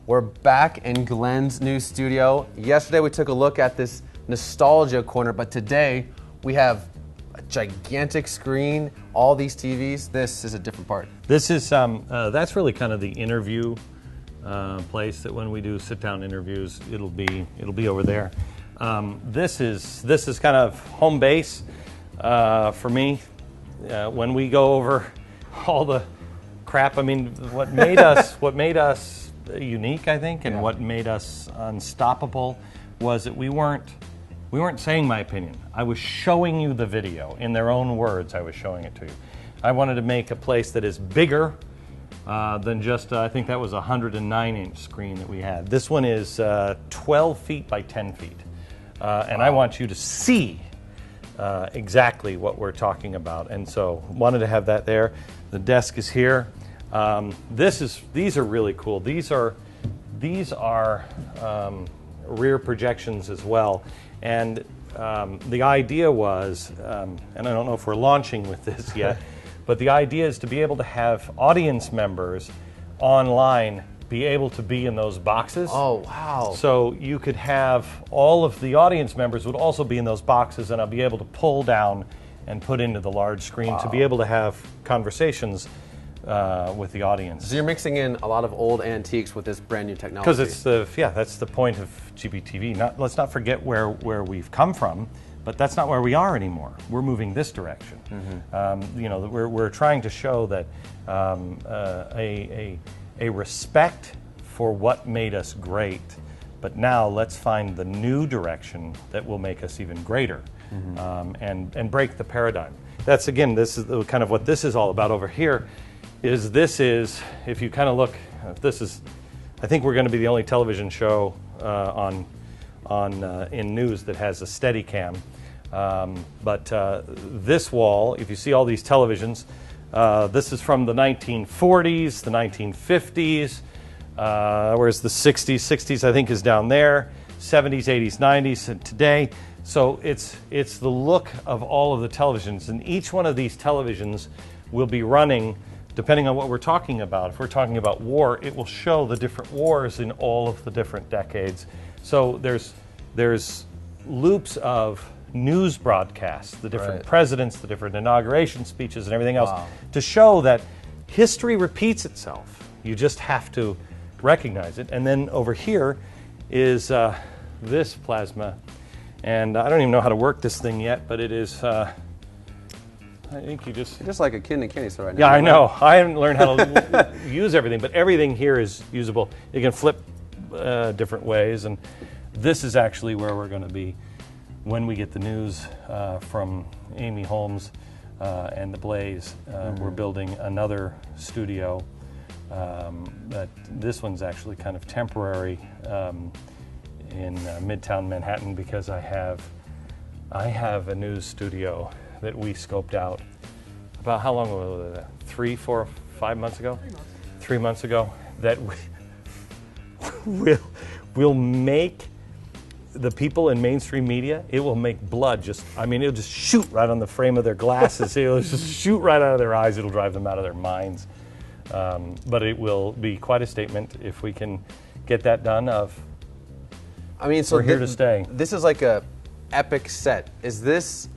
We're back in Glenn's new studio. Yesterday we took a look at this nostalgia corner, but today we have a gigantic screen, all these TVs. This is a different part. This is, that's really kind of the interview place that when we do sit-down interviews, it'll be over there. This is kind of home base for me. When we go over all the crap, I mean, what made us unique, I think, and what made us unstoppable was that we weren't saying my opinion. I was showing you the video in their own words. I was showing it to you. I wanted to make a place that is bigger than just, I think that was a 109-inch screen that we had. This one is 12 feet by 10 feet. And I want you to see exactly what we're talking about. And so wanted to have that there. The desk is here. These are really cool. These are rear projections as well. And the idea was, and I don't know if we're launching with this yet, but the idea is to be able to have audience members online be able to be in those boxes. Oh, wow. So you could have all of the audience members would also be in those boxes, and I'll be able to pull down and put into the large screen to be able to have conversations with the audience. So you're mixing in a lot of old antiques with this brand new technology. Because it's that's the point of GBTV. Let's not forget where we've come from, but that's not where we are anymore. We're moving this direction. Mm-hmm. We're trying to show that a respect for what made us great, but now let's find the new direction that will make us even greater, and break the paradigm. That's, again, this is kind of what this is all about over here. If you kind of look, I think we're going to be the only television show in news that has a Steadicam. But this wall, if you see all these televisions, this is from the 1940s, the 1950s, whereas the 60s I think is down there, 70s, 80s, 90s, and today. So it's the look of all of the televisions, and each one of these televisions will be running depending on what we're talking about. If we're talking about war, it will show the different wars in all of the different decades. So there's loops of news broadcasts, the different presidents, the different inauguration speeches, and everything else, to show that history repeats itself. You just have to recognize it. And then over here is this plasma. And I don't even know how to work this thing yet, but it is... I think you're just like a kid in a candy store right now. Yeah, I know. I haven't learned how to use everything, but everything here is usable. You can flip different ways, and this is actually where we're going to be when we get the news from Amy Holmes and the Blaze. We're building another studio. But this one's actually kind of temporary in Midtown Manhattan because I have a news studio that we scoped out about how long was that? 3, 4, 5 months ago? 3 months ago. That will make the people in mainstream media, it will make blood it'll just shoot right on the frame of their glasses. It'll just shoot right out of their eyes. It'll drive them out of their minds. But it will be quite a statement if we can get that done we're here to stay. This is like a epic set. Is this...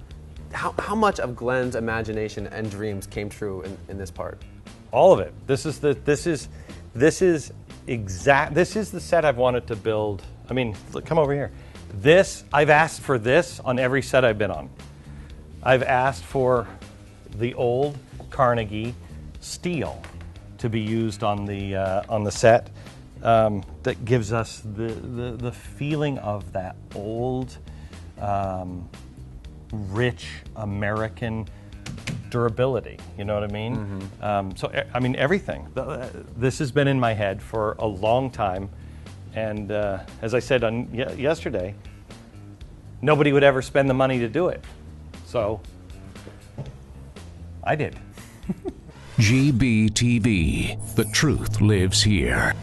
How much of Glenn's imagination and dreams came true in this part? All of it. This is the set I've wanted to build. I mean, look, come over here. I've asked for this on every set I've been on. I've asked for the old Carnegie steel to be used on the set. That gives us the feeling of that old. Rich American durability, you know what I mean? Mm-hmm. Everything. This has been in my head for a long time, and as I said yesterday, nobody would ever spend the money to do it. So, I did. GBTV, the truth lives here.